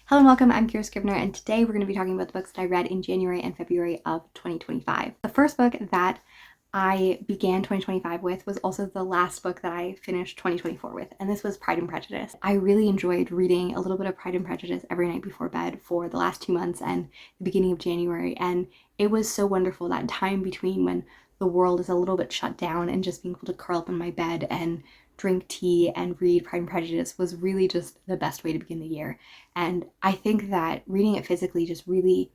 Hello and welcome, I'm Kira Scrivener, and today we're going to be talking about the books that I read in January and February of 2025. The first book that I began 2025 with was also the last book that I finished 2024 with, and this was Pride and Prejudice. I really enjoyed reading a little bit of Pride and Prejudice every night before bed for the last 2 months and the beginning of January, and it was so wonderful, that time between when the world is a little bit shut down and just being able to curl up in my bed and drink tea and read Pride and Prejudice was really just the best way to begin the year. And I think that reading it physically just really,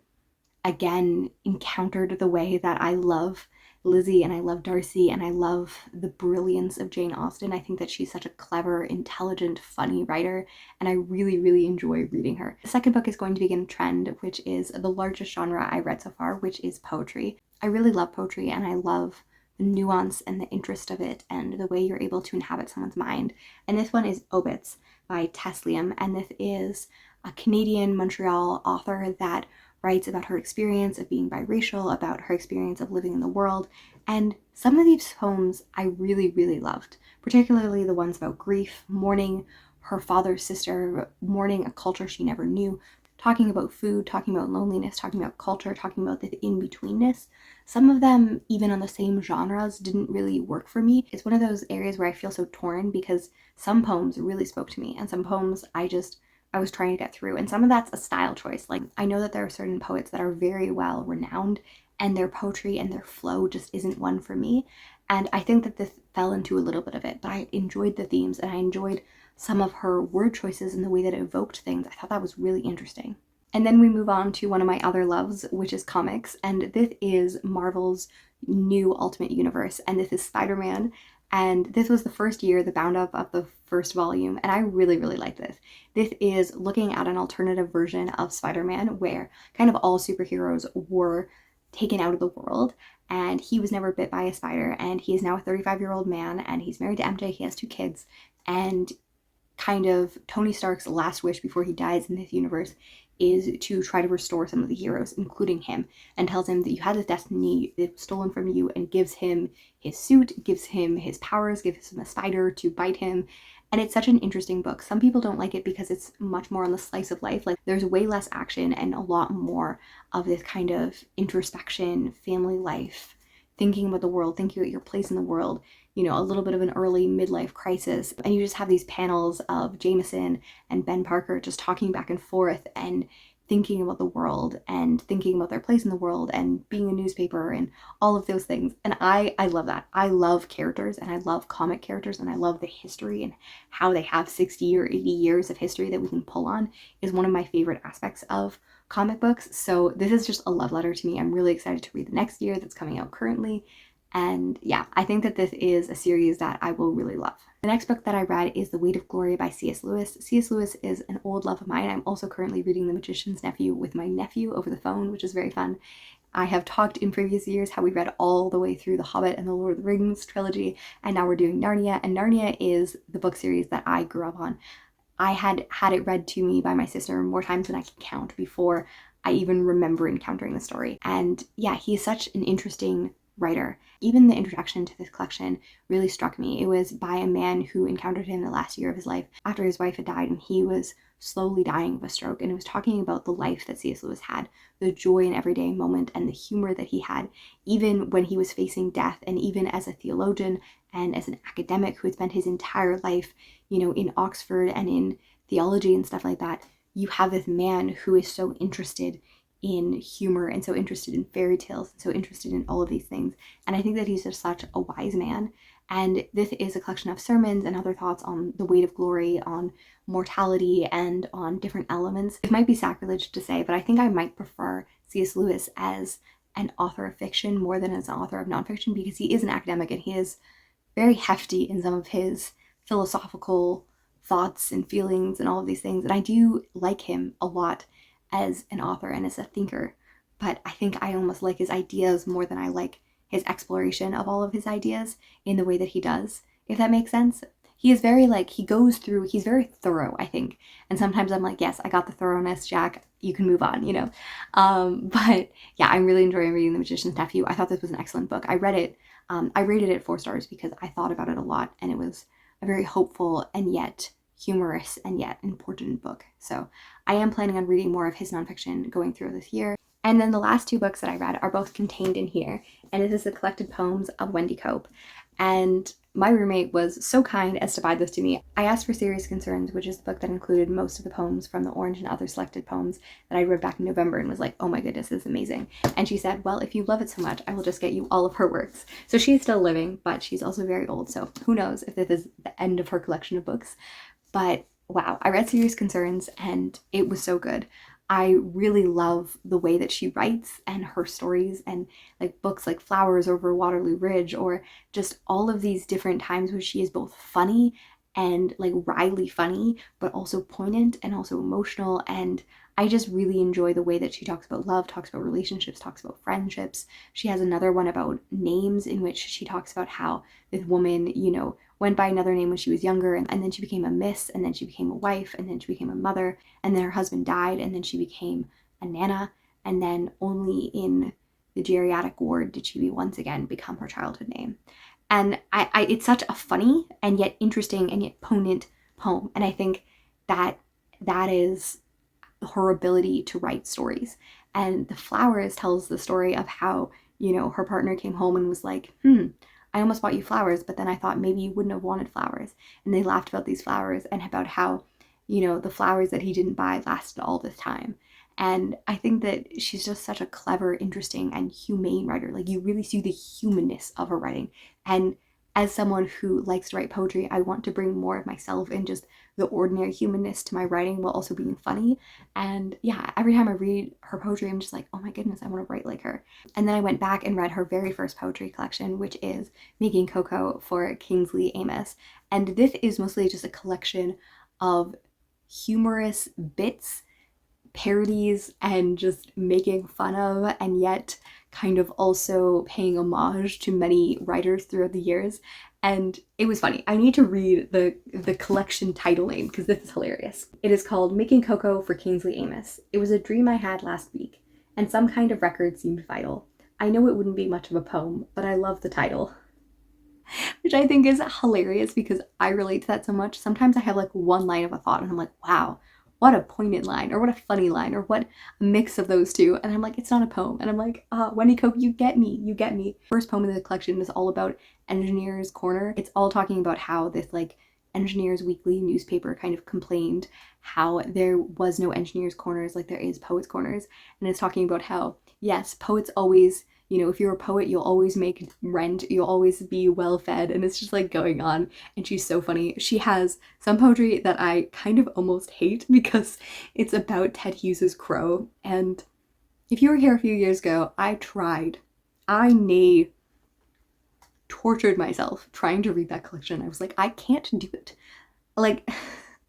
again, encountered the way that I love Lizzie and I love Darcy and I love the brilliance of Jane Austen. I think that she's such a clever, intelligent, funny writer, and I really, really enjoy reading her. The second book is going to begin a trend, which is the largest genre I read so far, which is poetry. I really love poetry, and I love the nuance and the interest of it and the way you're able to inhabit someone's mind. And this one is Obits by Tess, Liem, and this is a Canadian Montreal author that writes about her experience of being biracial, about her experience of living in the world. And some of these poems I really, really loved, particularly the ones about grief, mourning her father's sister, mourning a culture she never knew, talking about food, talking about loneliness, talking about culture, talking about the in-betweenness. Some of them, even on the same genres, didn't really work for me. It's one of those areas where I feel so torn because some poems really spoke to me and some poems I was trying to get through. And some of that's a style choice. Like, I know that there are certain poets that are very well renowned and their poetry and their flow just isn't one for me. And I think that this fell into a little bit of it, but I enjoyed the themes and I enjoyed some of her word choices and the way that it evoked things. I thought that was really interesting. And then we move on to one of my other loves, which is comics. And this is Marvel's new Ultimate Universe. And this is Spiderman. And this was the first year, the bound up of the first volume. And I really, really like this. This is looking at an alternative version of Spider-Man where kind of all superheroes were taken out of the world. And he was never bit by a spider. And he is now a 35-year-old man. And he's married to MJ. He has 2 kids. And kind of Tony Stark's last wish before he dies in this universe is to try to restore some of the heroes, including him, and tells him that you had this destiny, it was stolen from you, and gives him his suit, gives him his powers, gives him a spider to bite him. And it's such an interesting book. Some people don't like it because it's much more on the slice of life. Like, there's way less action and a lot more of this kind of introspection, family life, thinking about the world, thinking about your place in the world, you know, a little bit of an early midlife crisis. And you just have these panels of Jameson and Ben Parker just talking back and forth and thinking about the world and thinking about their place in the world and being a newspaper and all of those things. And I love that. I love characters and I love comic characters and I love the history and how they have 60 or 80 years of history that we can pull on is one of my favorite aspects of comic books. So this is just a love letter to me. I'm really excited to read the next year that's coming out currently. And yeah, I think that this is a series that I will really love. The next book that I read is The Weight of Glory by C.S. Lewis. C.S. Lewis is an old love of mine. I'm also currently reading The Magician's Nephew with my nephew over the phone, which is very fun. I have talked in previous years how we read all the way through The Hobbit and the Lord of the Rings trilogy, and now we're doing Narnia, and Narnia is the book series that I grew up on. I had it read to me by my sister more times than I can count before I even remember encountering the story. And yeah, he's such an interesting writer. Even the introduction to this collection really struck me. It was by a man who encountered him the last year of his life after his wife had died and he was slowly dying of a stroke. And it was talking about the life that C.S. Lewis had, the joy in everyday moment and the humor that he had, even when he was facing death, and even as a theologian and as an academic who had spent his entire life, you know, in Oxford and in theology and stuff like that. You have this man who is so interested in humor and so interested in fairy tales and so interested in all of these things. And I think that he's just such a wise man. And this is a collection of sermons and other thoughts on the weight of glory, on mortality, and on different elements. It might be sacrilege to say, but I think I might prefer C.S. Lewis as an author of fiction more than as an author of nonfiction, because he is an academic and he is very hefty in some of his philosophical thoughts and feelings and all of these things. And I do like him a lot as an author and as a thinker, but I think I almost like his ideas more than I like his exploration of all of his ideas in the way that he does, if that makes sense. He is very he's very thorough, I think. And sometimes I'm like, yes, I got the thoroughness, Jack, you can move on, you know. But yeah, I'm really enjoying reading The Magician's Nephew. I thought this was an excellent book. I read it, I rated it 4 stars because I thought about it a lot and it was a very hopeful and yet humorous and yet important book. So I am planning on reading more of his nonfiction going through this year. And then the last 2 books that I read are both contained in here, and it is the collected poems of Wendy Cope. And my roommate was so kind as to buy this to me. I asked for Serious Concerns, which is the book that included most of the poems from the Orange and Other Selected Poems that I read back in November, and was like, oh my goodness, this is amazing. And she said, well, if you love it so much, I will just get you all of her works. So she's still living, but she's also very old, so who knows if this is the end of her collection of books. But wow, I read Serious Concerns and it was so good. I really love the way that she writes and her stories, and like books like Flowers Over Waterloo Ridge, or just all of these different times where she is both funny and like wryly funny, but also poignant and also emotional. And I just really enjoy the way that she talks about love, talks about relationships, talks about friendships. She has another one about names, in which she talks about how this woman, you know, went by another name when she was younger, and then she became a miss, and then she became a wife, and then she became a mother, and then her husband died, and then she became a nana, and then only in the geriatric ward did she once again become her childhood name. And it's such a funny and yet interesting and yet poignant poem, and I think that is her ability to write stories. And The Flowers tells the story of how, you know, her partner came home and was like, I almost bought you flowers, but then I thought maybe you wouldn't have wanted flowers. And they laughed about these flowers and about how, you know, the flowers that he didn't buy lasted all this time. And I think that she's just such a clever, interesting, and humane writer. Like, you really see the humanness of her writing. And as someone who likes to write poetry, I want to bring more of myself and just the ordinary humanness to my writing while also being funny. And yeah, every time I read her poetry, I'm just like, oh my goodness, I want to write like her. And then I went back and read her very first poetry collection, which is Making Cocoa for Kingsley Amis. And this is mostly just a collection of humorous bits, parodies, and just making fun of, and yet kind of also paying homage to many writers throughout the years. And it was funny. I need to read the collection title name because this is hilarious. It is called Making Cocoa for Kingsley Amis. It was a dream I had last week, and some kind of record seemed vital. I know it wouldn't be much of a poem, but I love the title. Which I think is hilarious because I relate to that so much. Sometimes I have like one line of a thought and I'm like, wow, what a poignant line, or what a funny line, or what a mix of those two. And I'm like, it's not a poem. And I'm like, Wendy Cope, you get me, you get me. First poem in the collection is all about Engineer's Corner. It's all talking about how this like Engineers Weekly newspaper kind of complained how there was no Engineers Corners like there is Poets Corners. And it's talking about how, yes, poets always, you know, if you're a poet, you'll always make rent, you'll always be well fed, and it's just like going on. And she's so funny. She has some poetry that I kind of almost hate because it's about Ted Hughes's Crow. And if you were here a few years ago, I tortured myself trying to read that collection. I was like, I can't do it. Like,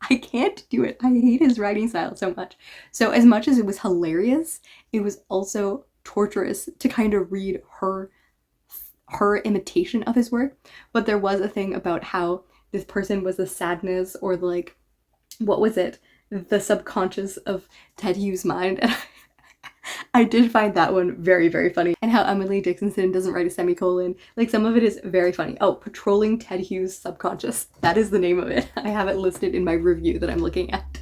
I can't do it. I hate his writing style so much. So as much as it was hilarious, it was also torturous to kind of read her imitation of his work. But there was a thing about how this person was the sadness, or the, like, what was it, the subconscious of Ted Hughes' mind. And I did find that one very, very funny. And how Emily Dickinson doesn't write a semicolon. Like, some of it is very funny. Oh, Patrolling Ted Hughes' Subconscious. That is the name of it. I have it listed in my review that I'm looking at,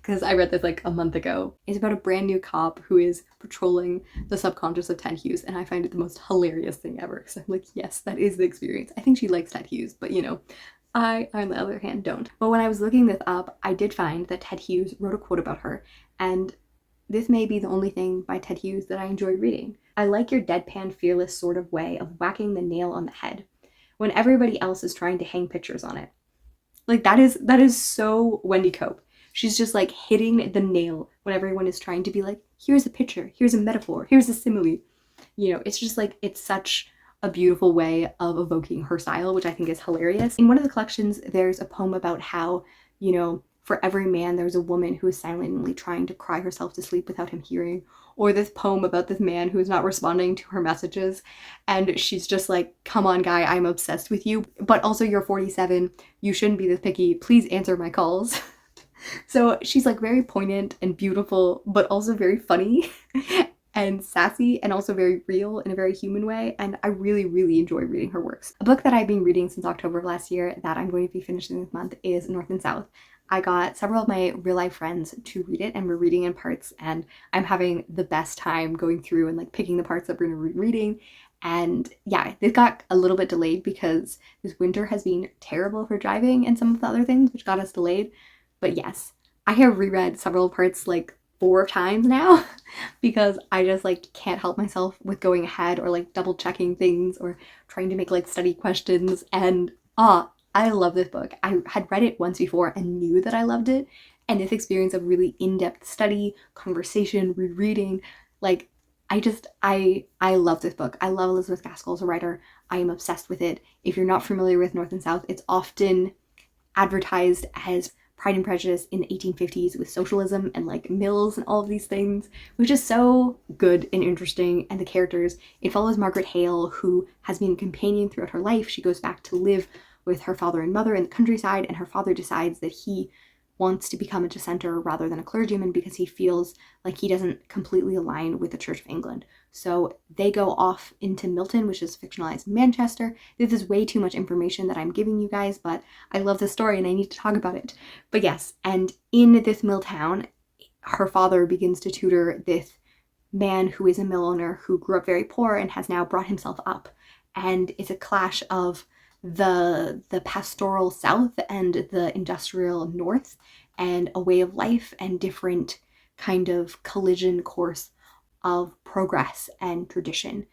because I read this like a month ago. It's about a brand new cop who is patrolling the subconscious of Ted Hughes, and I find it the most hilarious thing ever. So I'm like, yes, that is the experience. I think she likes Ted Hughes, but you know, I, on the other hand, don't. But when I was looking this up, I did find that Ted Hughes wrote a quote about her, and this may be the only thing by Ted Hughes that I enjoyed reading. I like your deadpan, fearless sort of way of whacking the nail on the head when everybody else is trying to hang pictures on it. Like, that is so Wendy Cope. She's just like hitting the nail when everyone is trying to be like, here's a picture, here's a metaphor, here's a simile. You know, it's just like, it's such a beautiful way of evoking her style, which I think is hilarious. In one of the collections, there's a poem about how, you know, for every man, there's a woman who is silently trying to cry herself to sleep without him hearing. Or this poem about this man who is not responding to her messages, and she's just like, come on guy, I'm obsessed with you, but also you're 47, you shouldn't be this picky, please answer my calls. So she's like very poignant and beautiful, but also very funny and sassy, and also very real in a very human way. And I really, really enjoy reading her works. A book that I've been reading since October of last year that I'm going to be finishing this month is North and South. I got several of my real life friends to read it, and we're reading in parts, and I'm having the best time going through and like picking the parts that we're going to be reading. And yeah, this got a little bit delayed because this winter has been terrible for driving and some of the other things, which got us delayed. But yes, I have reread several parts like 4 times now because I just like can't help myself with going ahead or like double checking things or trying to make like study questions. And I love this book. I had read it once before and knew that I loved it. And this experience of really in-depth study, conversation, rereading, like I love this book. I love Elizabeth Gaskell as a writer. I am obsessed with it. If you're not familiar with North and South, it's often advertised as Pride and Prejudice in the 1850s with socialism and like mills and all of these things, which is so good and interesting. And the characters, it follows Margaret Hale, who has been a companion throughout her life. She goes back to live with her father and mother in the countryside, and her father decides that he wants to become a dissenter rather than a clergyman because he feels like he doesn't completely align with the Church of England. So they go off into Milton, which is fictionalized Manchester. This is way too much information that I'm giving you guys, but I love the story and I need to talk about it. But yes, and in this mill town, her father begins to tutor this man who is a mill owner who grew up very poor and has now brought himself up. And it's a clash of the pastoral South and the industrial North, and a way of life and different kind of collision course of progress and tradition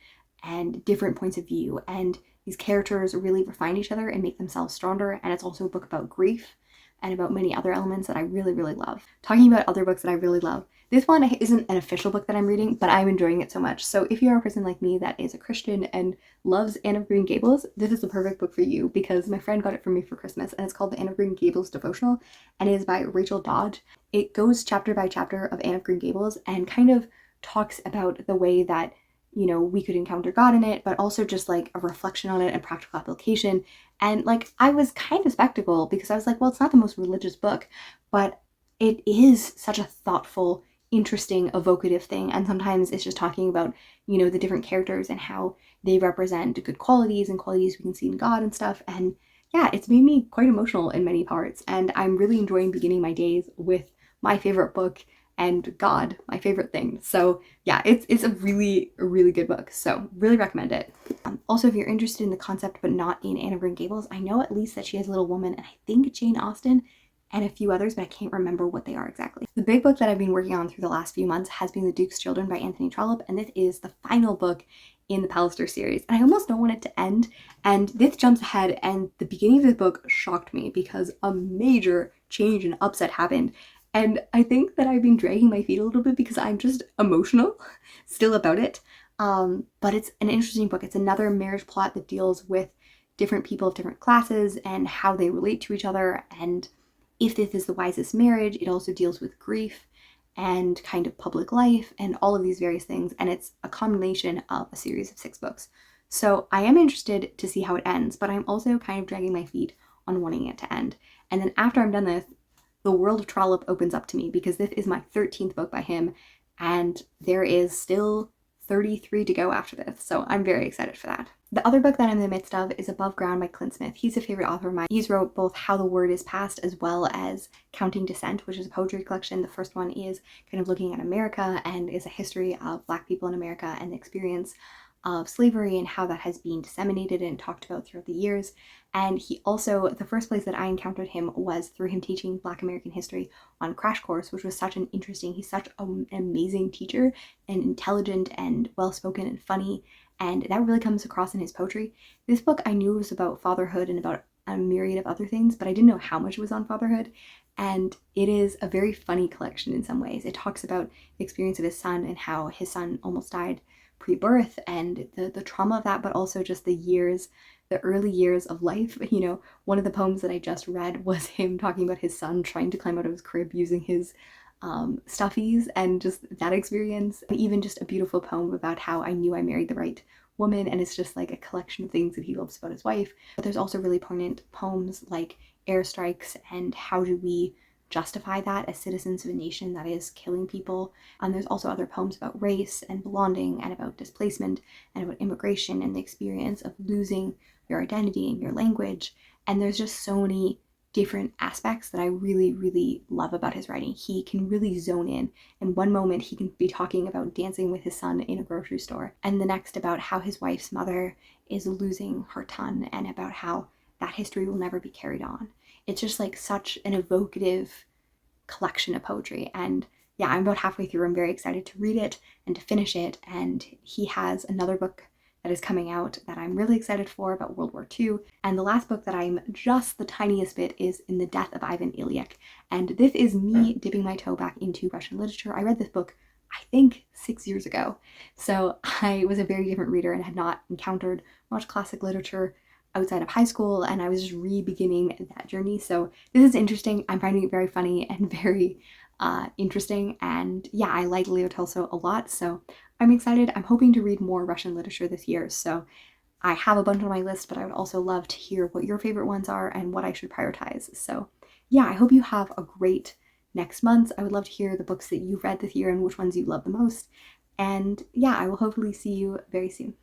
and different points of view. And these characters really refine each other and make themselves stronger. And it's also a book about grief and about many other elements that I really, really love. Talking about other books that I really love, this one isn't an official book that I'm reading, but I'm enjoying it so much. So if you're a person like me that is a Christian and loves Anne of Green Gables, this is the perfect book for you because my friend got it for me for Christmas, and it's called the Anne of Green Gables Devotional, and it is by Rachel Dodge. It goes chapter by chapter of Anne of Green Gables and kind of talks about the way that, you know, we could encounter God in it, but also just like a reflection on it and practical application. And like, I was kind of skeptical because I was like, well, it's not the most religious book, but it is such a thoughtful, interesting, evocative thing. And sometimes it's just talking about, you know, the different characters and how they represent good qualities and qualities we can see in God and stuff. And yeah, it's made me quite emotional in many parts. And I'm really enjoying beginning my days with my favorite book and God, my favorite thing. So yeah, it's a really good book. So really recommend it. Also, if you're interested in the concept but not in Anne of Green Gables, I know at least that she has Little Woman and I think Jane Austen and a few others, but I can't remember what they are exactly. The big book that I've been working on through the last few months has been The Duke's Children by Anthony Trollope, and this is the final book in the Palliser series. And I almost don't want it to end, and this jumps ahead, and the beginning of the book shocked me because a major change and upset happened. And I think that I've been dragging my feet a little bit because I'm just emotional still about it. But it's an interesting book. It's another marriage plot that deals with different people of different classes and how they relate to each other, and if this is the wisest marriage. It also deals with grief and kind of public life and all of these various things. And it's a combination of a series of 6 books. So I am interested to see how it ends, but I'm also kind of dragging my feet on wanting it to end. And then after I'm done this, the world of Trollope opens up to me because this is my 13th book by him, and there is still 33 to go after this. So I'm very excited for that. The other book that I'm in the midst of is Above Ground by Clint Smith. He's a favorite author of mine. He's wrote both How the Word is Passed as well as Counting Descent, which is a poetry collection. The first one is kind of looking at America and is a history of Black people in America and the experience of slavery and how that has been disseminated and talked about throughout the years. And he also, the first place that I encountered him was through him teaching Black American history on Crash Course, which was such an interesting, he's such an amazing teacher and intelligent and well-spoken and funny. And that really comes across in his poetry. This book I knew was about fatherhood and about a myriad of other things, but I didn't know how much it was on fatherhood. And it is a very funny collection in some ways. It talks about the experience of his son and how his son almost died pre-birth and the trauma of that, but also just the early years of life. You know, one of the poems that I just read was him talking about his son trying to climb out of his crib using his stuffies and just that experience. And even just a beautiful poem about how I knew I married the right woman, and it's just like a collection of things that he loves about his wife. But there's also really poignant poems like airstrikes and how do we justify that as citizens of a nation that is killing people. And there's also other poems about race and belonging and about displacement and about immigration and the experience of losing your identity and your language. And there's just so many different aspects that I really, really love about his writing. He can really zone in. In one moment, he can be talking about dancing with his son in a grocery store, and the next about how his wife's mother is losing her ton and about how that history will never be carried on. It's just like such an evocative collection of poetry. And yeah, I'm about halfway through. I'm very excited to read it and to finish it. And he has another book that is coming out that I'm really excited for about World War II. And the last book that I'm just the tiniest bit is In the Death of Ivan Ilyich. And this is me dipping my toe back into Russian literature. I read this book, I think, 6 years ago. So I was a very different reader and had not encountered much classic literature outside of high school, and I was just re-beginning that journey. So this is interesting. I'm finding it very funny and very interesting. And yeah, I like Leo Tolstoy a lot, so I'm excited. I'm hoping to read more Russian literature this year. So I have a bunch on my list, but I would also love to hear what your favorite ones are and what I should prioritize. So yeah, I hope you have a great next month. I would love to hear the books that you've read this year and which ones you love the most. And yeah, I will hopefully see you very soon.